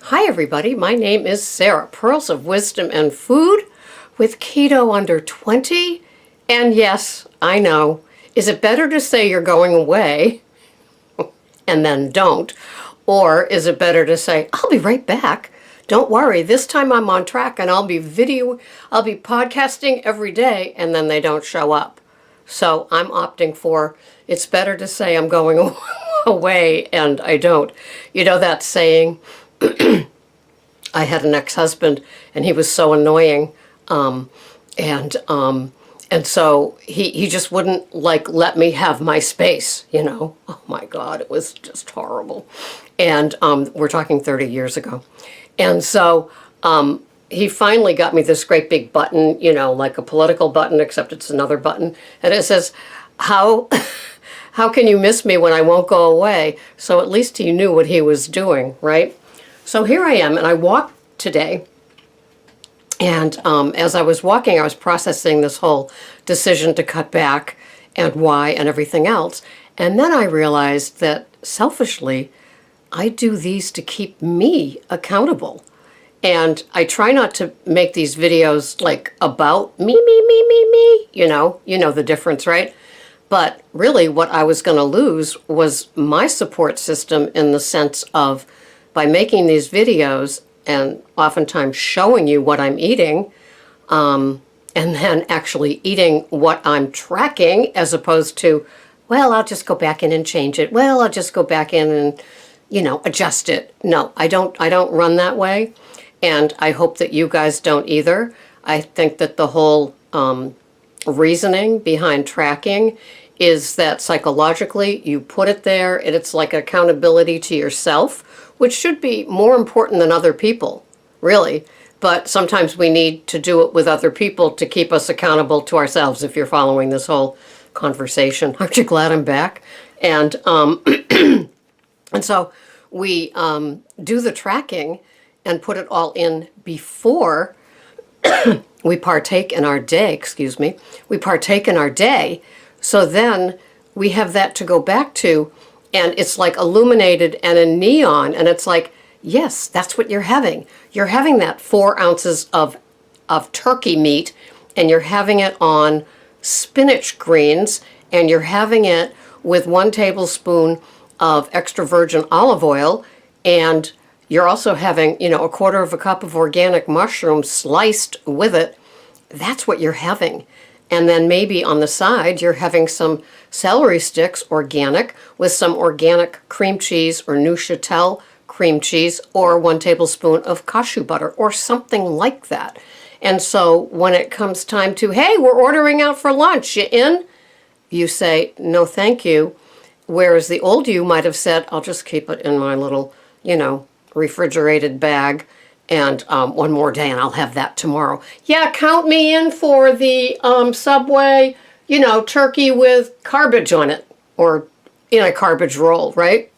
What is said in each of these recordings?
Hi everybody, my name is Sarah, Pearls of Wisdom and Food with Keto Under 20. And yes, I know, is it better to say you're going away and then don't? Or is it better to say, I'll be right back. Don't worry, this time I'm on track and I'll be podcasting every day, and then they don't show up. So I'm opting for, it's better to say I'm going away and I don't. You know that saying, I had an ex-husband and he was so annoying. And so he just wouldn't let me have my space, you know. Oh my God, it was just horrible. And we're talking 30 years ago. And so he finally got me this great big button, you know, like a political button, except it's another button. And it says, how can you miss me when I won't go away? So at least he knew what he was doing, right? So here I am, and I walked today. And as I was walking, I was processing this whole decision to cut back and why and everything else. And then I realized that selfishly, I do these to keep me accountable. And I try not to make these videos like about me, you know the difference, right? But really what I was going to lose was my support system, in the sense of, by making these videos and oftentimes showing you what I'm eating, and then actually eating what I'm tracking, as opposed to, well, I'll just go back in and change it. Well, I'll just go back in and, adjust it. No, I don't run that way. And I hope that you guys don't either. I think that the whole reasoning behind tracking is that psychologically you put it there, and it's like accountability to yourself, which should be more important than other people, really. But sometimes we need to do it with other people to keep us accountable to ourselves, if you're following this whole conversation. Aren't you glad I'm back? And and so we do the tracking and put it all in before we partake in our day, we partake in our day. So then we have that to go back to, and it's like illuminated and in neon, and it's like, yes, that's what you're having. You're having that 4 ounces of turkey meat, and you're having it on spinach greens, and you're having it with 1 tablespoon of extra virgin olive oil, and you're also having, a 1/4 cup of organic mushrooms sliced with it. That's what you're having. And then maybe on the side, you're having some celery sticks, organic, with some organic cream cheese or Neuchâtel cream cheese, or 1 tablespoon of cashew butter, or something like that. And so when it comes time to, hey, we're ordering out for lunch, you in? You say, no, thank you. Whereas the old you might have said, I'll just keep it in my little, refrigerated bag, and 1 more day, and I'll have that tomorrow. Yeah, count me in for the Subway, turkey with garbage on it, or in a garbage roll, right?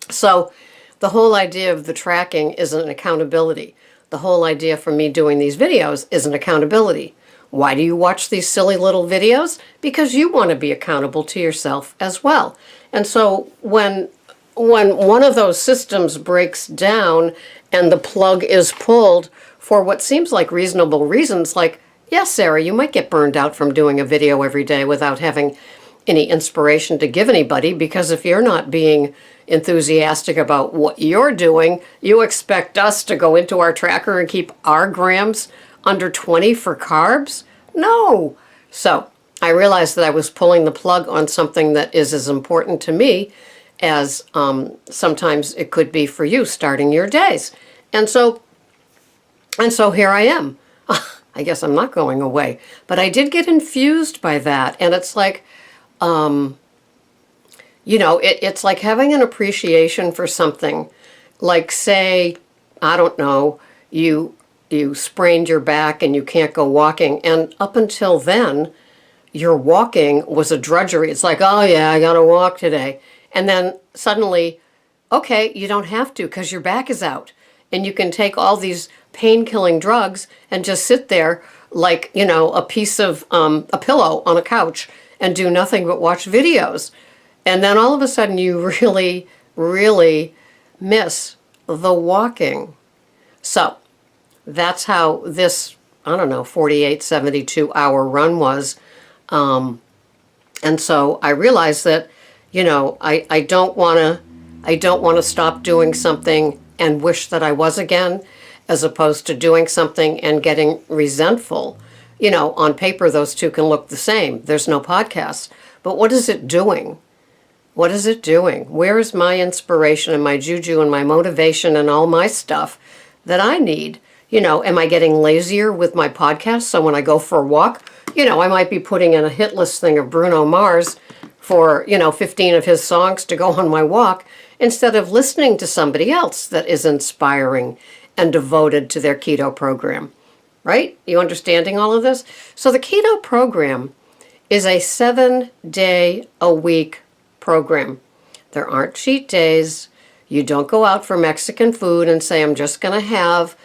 So the whole idea of the tracking is an accountability. The whole idea for me doing these videos is an accountability. Why do you watch these silly little videos? Because you want to be accountable to yourself as well. And so when one of those systems breaks down and the plug is pulled for what seems like reasonable reasons, like, yes, Sarah, you might get burned out from doing a video every day without having any inspiration to give anybody, because if you're not being enthusiastic about what you're doing, you expect us to go into our tracker and keep our grams under 20 for carbs? No. So I realized that I was pulling the plug on something that is as important to me as sometimes it could be for you starting your days. And so here I am. I guess I'm not going away. But I did get infused by that. And it's like, it's like having an appreciation for something. Like, say, I don't know, you sprained your back and you can't go walking. And up until then, your walking was a drudgery. It's like, oh yeah, I gotta walk today. And then suddenly, okay, you don't have to, because your back is out. And you can take all these pain-killing drugs and just sit there like, a piece of a pillow on a couch and do nothing but watch videos. And then all of a sudden you really, really miss the walking. So that's how this, I don't know, 48, 72-hour run was. And so I realized that, I don't want to stop doing something and wish that I was again, as opposed to doing something and getting resentful. On paper, those two can look the same. There's no podcast. But what is it doing? What is it doing? Where is my inspiration and my juju and my motivation and all my stuff that I need? Am I getting lazier with my podcast? So when I go for a walk, I might be putting in a hit list thing of Bruno Mars for, 15 of his songs to go on my walk, instead of listening to somebody else that is inspiring and devoted to their keto program. Right? You understanding all of this? So the keto program is a 7-day-a-week program. There aren't cheat days. You don't go out for Mexican food and say, I'm just going to have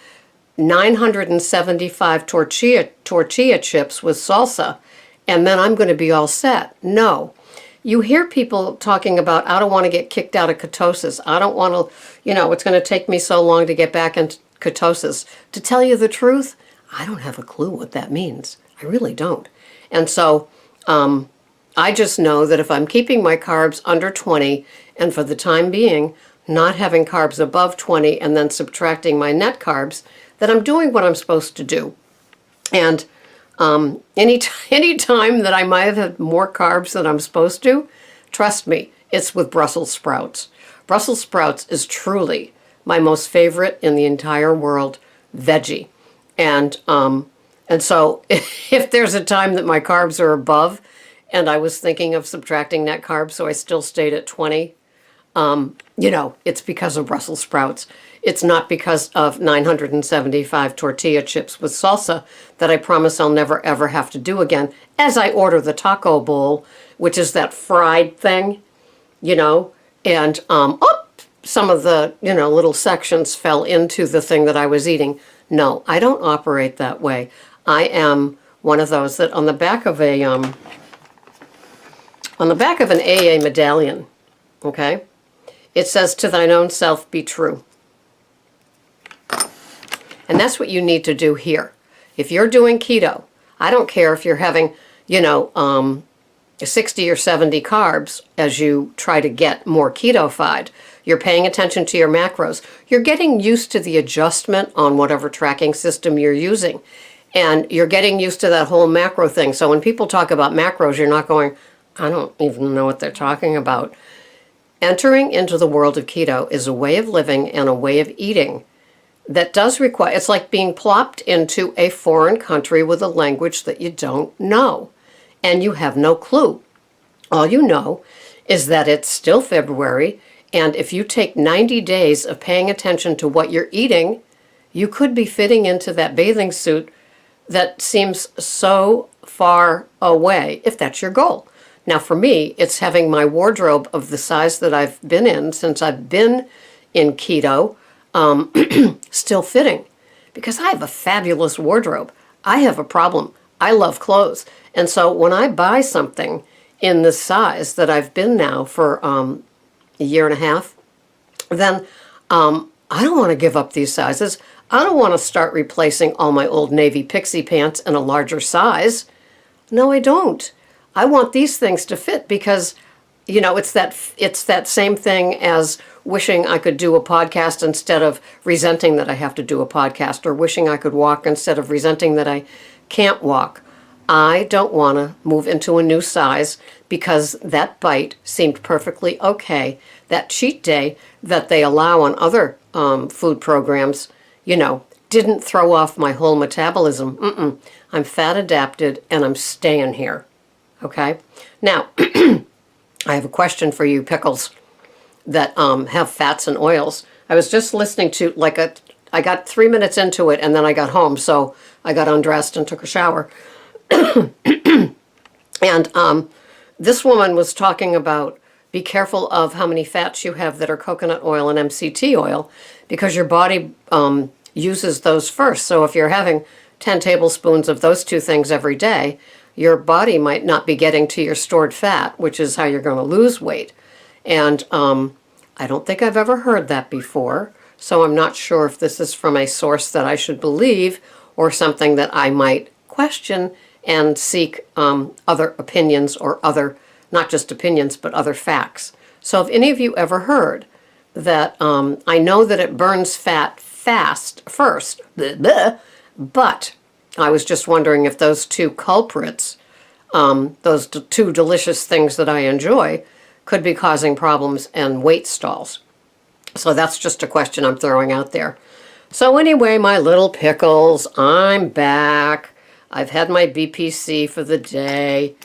975 tortilla chips with salsa, and then I'm going to be all set. No. You hear people talking about, I don't want to get kicked out of ketosis. I don't want to, it's going to take me so long to get back into ketosis. To tell you the truth, I don't have a clue what that means. I really don't. And so I just know that if I'm keeping my carbs under 20, and for the time being, not having carbs above 20, and then subtracting my net carbs, that I'm doing what I'm supposed to do. And any time that I might have had more carbs than I'm supposed to, trust me, it's with Brussels sprouts. Brussels sprouts is truly my most favorite in the entire world veggie. And so if there's a time that my carbs are above, and I was thinking of subtracting net carbs, so I still stayed at 20, it's because of Brussels sprouts. It's not because of 975 tortilla chips with salsa that I promise I'll never ever have to do again, as I order the taco bowl, which is that fried thing, and some of the, little sections fell into the thing that I was eating. No, I don't operate that way. I am one of those that on the back of an AA medallion, okay, it says, to thine own self be true. And that's what you need to do here. If you're doing keto, I don't care if you're having, 60 or 70 carbs as you try to get more keto-fied. You're paying attention to your macros. You're getting used to the adjustment on whatever tracking system you're using. And you're getting used to that whole macro thing. So when people talk about macros, you're not going, I don't even know what they're talking about. Entering into the world of keto is a way of living and a way of eating that does require, it's like being plopped into a foreign country with a language that you don't know, and you have no clue. All you know is that it's still February, and if you take 90 days of paying attention to what you're eating, you could be fitting into that bathing suit that seems so far away, if that's your goal. Now for me, it's having my wardrobe of the size that I've been in since I've been in keto, still fitting, because I have a fabulous wardrobe. I have a problem. I love clothes. And so when I buy something in the size that I've been now for a year and a half, then I don't want to give up these sizes. I don't want to start replacing all my old navy pixie pants in a larger size. No, I don't. I want these things to fit because, it's that same thing as wishing I could do a podcast instead of resenting that I have to do a podcast, or wishing I could walk instead of resenting that I can't walk. I don't want to move into a new size because that bite seemed perfectly okay. That cheat day that they allow on other food programs, didn't throw off my whole metabolism. I'm fat adapted and I'm staying here. Okay? Now, I have a question for you, pickles, that have fats and oils. I was just listening to I got 3 minutes into it and then I got home, so I got undressed and took a shower. And this woman was talking about, be careful of how many fats you have that are coconut oil and MCT oil, because your body uses those first. So if you're having 10 tablespoons of those two things every day, your body might not be getting to your stored fat, which is how you're going to lose weight. And I don't think I've ever heard that before, So I'm not sure if this is from a source that I should believe or something that I might question and seek other opinions or other, not just opinions, but other facts. So have any of you ever heard that I know that it burns fat fast first, but I was just wondering if those two culprits, those two delicious things that I enjoy, could be causing problems and weight stalls. So that's just a question I'm throwing out there. So anyway, my little pickles, I'm back. I've had my BPC for the day.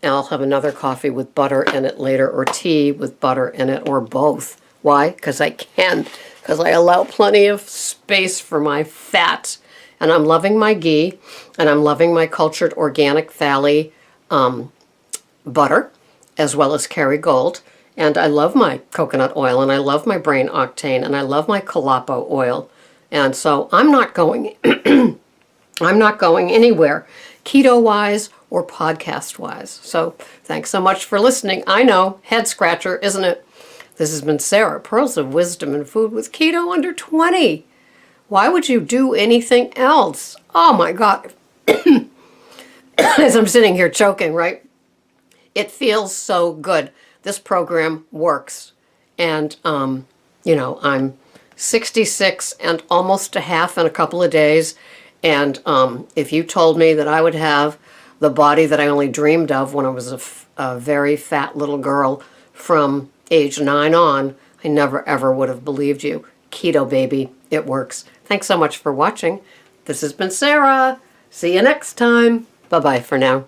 I'll have another coffee with butter in it later, or tea with butter in it, or both. Why? Because I can. Because I allow plenty of space for my fats. And I'm loving my ghee, and I'm loving my cultured organic Valley butter, as well as Kerrygold. And I love my coconut oil, and I love my brain octane, and I love my Calapo oil. And so I'm not going I'm not going anywhere, keto-wise or podcast-wise. So thanks so much for listening. I know, head scratcher, isn't it? This has been Sarah, Pearls of Wisdom and Food with Keto Under 20. Why would you do anything else? Oh my God. As I'm sitting here choking, right? It feels so good. This program works. And, you know, I'm 66 and almost a half in a couple of days. And if you told me that I would have the body that I only dreamed of when I was a very fat little girl from age 9 on, I never ever would have believed you. Keto, baby. It works. Thanks so much for watching. This has been Sarah. See you next time. Bye-bye for now.